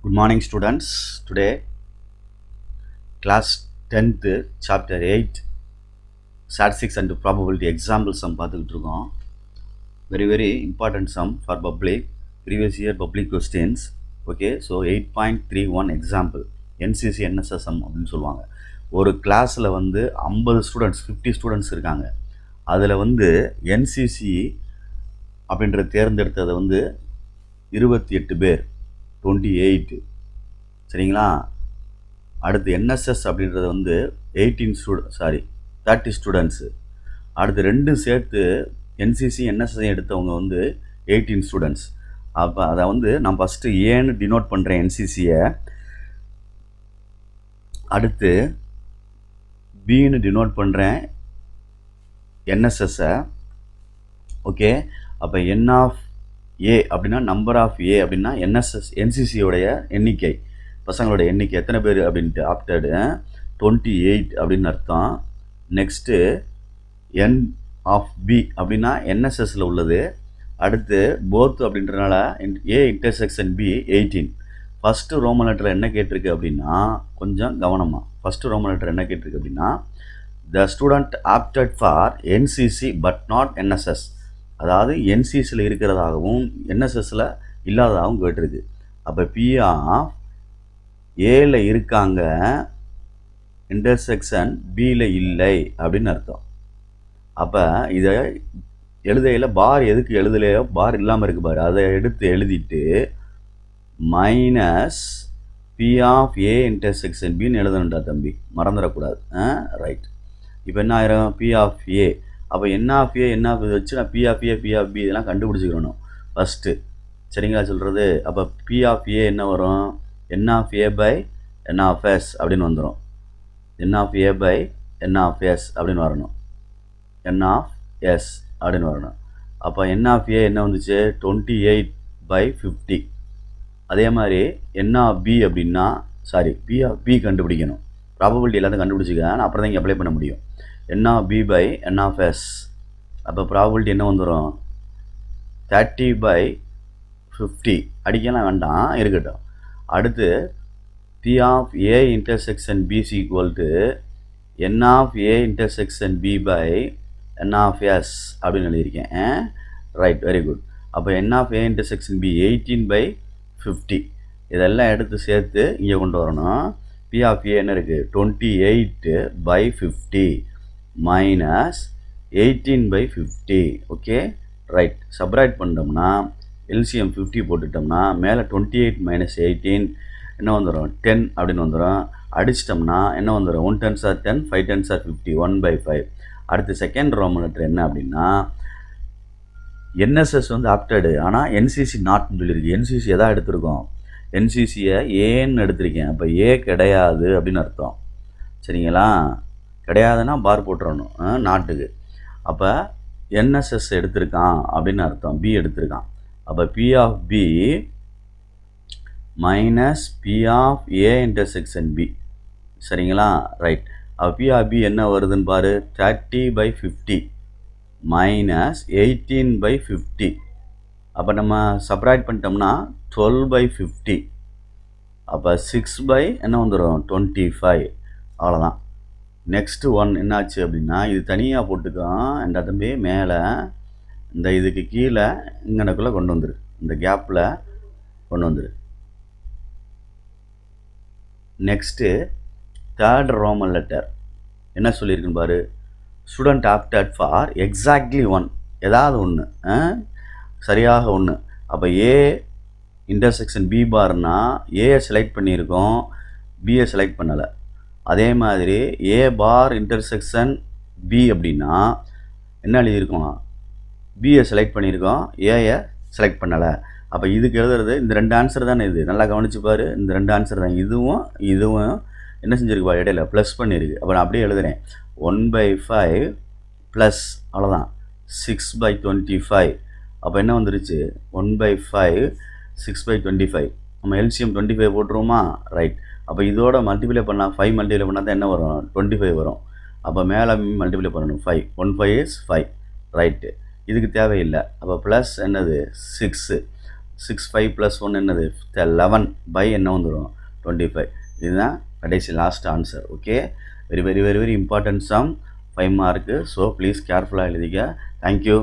Good morning students. Today class 10th chapter 8 statistics and probability example sum பார்த்துக்கிட்டு இருக்கோம். Very important sum for public previous year public questions. Okay, so 8.31 example NCC NSS sum அப்படின்னு சொல்லுவாங்க. ஒரு கிளாஸில் 50 students 50 students இருக்காங்க. அதில் NCC அப்படின்ற தேர்ந்தெடுத்ததை 28 பேர் 28. சரிங்களா? அடுத்து NSS அப்படின்றது 30 ஸ்டூடெண்ட்ஸு. அடுத்து ரெண்டும் சேர்த்து NCC NSS எடுத்தவங்க 18 ஸ்டூடெண்ட்ஸ். அப்போ அதை நான் ஃபஸ்ட்டு ஏன்னு டினோட் பண்ணுறேன் NCCயை, அடுத்து பின்னு டினோட் பண்ணுறேன் NSSஐ. ஓகே, அப்போ N ஆஃப் ஏ அப்படின்னா நம்பர் ஆஃப் ஏ அப்படின்னா NCCயோடைய எண்ணிக்கை, பசங்களோட எண்ணிக்கை எத்தனை பேர் அப்படின்ட்டு ஆப்டடு 28 அப்படின்னு அர்த்தம். நெக்ஸ்ட்டு N ஆஃப் பி அப்படின்னா NSSல உள்ளது. அடுத்து போத் அப்படின்றனால A intersection B 18. First roman letter என்ன கேட்டிருக்கு அப்படின்னா, கொஞ்சம் கவனமாக, ஃபஸ்ட்டு ரோமன் லெட்டர் என்ன கேட்டிருக்கு அப்படின்னா, the student opted for NCC but not NSS. அதாவது NCCயில் இருக்கிறதாகவும் NSSல இல்லாததாகவும் கேட்டிருக்கு. அப்போ P ஆஃப் ஏல இருக்காங்க, இன்டர்செக்ஷன் பியில் இல்லை அப்படின்னு அர்த்தம். அப்போ இதை எழுதையில் பார் எதுக்கு எழுதலையோ, பார் இல்லாமல் இருக்கு பாரு, அதை எடுத்து எழுதிட்டு minus P of A intersection பின்னு எழுதணுண்டா தம்பி, மறந்துடக்கூடாது. ரைட். இப்போ என்ன ஆயிரும், P ஆஃப் ஏ. அப்போ N of A N of வச்சு நான் P of A P of B இதெல்லாம் கண்டுபிடிச்சிக்கணும் ஃபஸ்ட்டு. சரிங்களா சொல்கிறது? அப்போ P ஆஃப் ஏ என்ன வரும், N of A by N of S அப்படின்னு வந்துடும். N of A by N of S அப்படின்னு வரணும், N ஆஃப் எஸ் அப்படின்னு வரணும். அப்போ N ஆஃப் ஏ என்ன வந்துச்சு, 28/50. அதே மாதிரி N ஆஃப் பி அப்படின்னா P ஆஃப் பி கண்டுபிடிக்கணும். ப்ராபபிலிட்டி எல்லாத்தையும் கண்டுபிடிச்சிக்க, அப்புறம் தான் இங்கே அப்ளை பண்ண முடியும். N of B by N of S. அப்போ ப்ராபபிலிட்டி என்ன வந்துடும், 30/50. அடிக்கலாம் வேண்டாம், இருக்கட்டும். அடுத்து P of A intersection B is equal to N of A intersection B by N of S அப்படின்னு எழுதியிருக்கேன். Right, very good. அப்போ N of A intersection B 18/50. இதெல்லாம் எடுத்து சேர்த்து இங்கே கொண்டு வரணும். P ஆஃப் ஏ என்ன இருக்குது, 28/50 மைனஸ் 18/50. Okay, right. சப்ராக்ட் பண்ணிட்டோம்னா LCM 50 போட்டுட்டோம்னா மேலே 28 மைனஸ் 18 என்ன வந்துடும், 10 அப்படின்னு வந்துடும். அடிச்சிட்டோம்னா என்ன வந்துடும், 1 10s are 10, 5 10s are 50, 1/5. அடுத்து செகண்ட் ரோமன் லெட்டர் என்ன அப்படின்னா, NSS ஆப்டடு, ஆனால் NCC நாட்னு சொல்லியிருக்கு. NCC எதாக எடுத்திருக்கோம், NCCயை ஏன்னு எடுத்திருக்கேன். அப்போ ஏ கிடையாது அப்படின்னு அர்த்தம். சரிங்களா? கிடையாதுன்னா பார் போட்டுறணும் நாட்டுக்கு. அப்போ NSS எடுத்திருக்கான் அப்படின்னு அர்த்தம், பி எடுத்திருக்கான். அப்போ P of B minus P of A intersection B. சரிங்களா? ரைட். அப்போ P ஆஃப் பி என்ன வருதுன்னு பாரு, 30/50 மைனஸ் 18/50. அப்போ நம்ம சப்ராக்ட் பண்ணிட்டோம்னா 12/50. அப்போ 6 என்ன வந்துடும், 25. அவ்வளோதான். நெக்ஸ்ட்டு ஒன் என்னாச்சு அப்படின்னா, இது தனியாக போட்டுக்கோம் என்ற தம்பி, மேலே இந்த இதுக்கு கீழே இங்கனக்குள்ளே கொண்டு வந்துரு, இந்த கேப்பில் கொண்டு வந்துரு. நெக்ஸ்ட்டு தேர்ட் ரோமன் லெட்டர் என்ன சொல்லியிருக்குன்னு பாரு, ஸ்டூடெண்ட் ஆப்டட் ஃபார் எக்ஸாக்ட்லி 1, ஏதாவது ஒன்று, சரியாக ஒன்று. அப்போ ஏ இன்டர்செக்ஷன் பி பார்னா ஏயை செலக்ட் பண்ணியிருக்கோம், பியை செலக்ட் பண்ணலை. அதே மாதிரி ஏ பார் இன்டர்செக்ஷன் பி அப்படின்னா என்ன எழுதியிருக்கோம், பியை செலக்ட் பண்ணியிருக்கோம், ஏயை செலக்ட் பண்ணலை. அப்போ இதுக்கு எழுதுறது இந்த ரெண்டு ஆன்சர் தானே, இது நல்லா கவனிச்சு பாரு, இந்த ரெண்டு ஆன்சர் தான். இதுவும் என்ன செஞ்சுருக்குப்பா, இடையில ப்ளஸ் பண்ணியிருக்கு. அப்போ நான் அப்படியே எழுதுகிறேன், 1/5 ப்ளஸ் அவ்வளோதான் 6/25. அப்போ என்ன வந்துருச்சு, 1/5 6/25. நம்ம LCM 25 போட்டுருவோமா? ரைட். அப்போ இதோட மல்டிப்ளை பண்ணால் 5 மல்டிப்ளை பண்ணால் தான் என்ன வரும், 25 வரும். அப்போ மேலே மல்டிப்ளை பண்ணணும், 5 1 5 is 5. ரைட்டு. இதுக்கு தேவையில்லை. அப்போ ப்ளஸ் என்னது 6. 6 5 + 1 என்னது 11 பை என்ன வந்துடும் 25. இதுதான் கடைசி last answer. Okay, very very very very important sum, 5 mark. So please கேர்ஃபுல்லாக எழுதிக்க. தேங்க்யூ.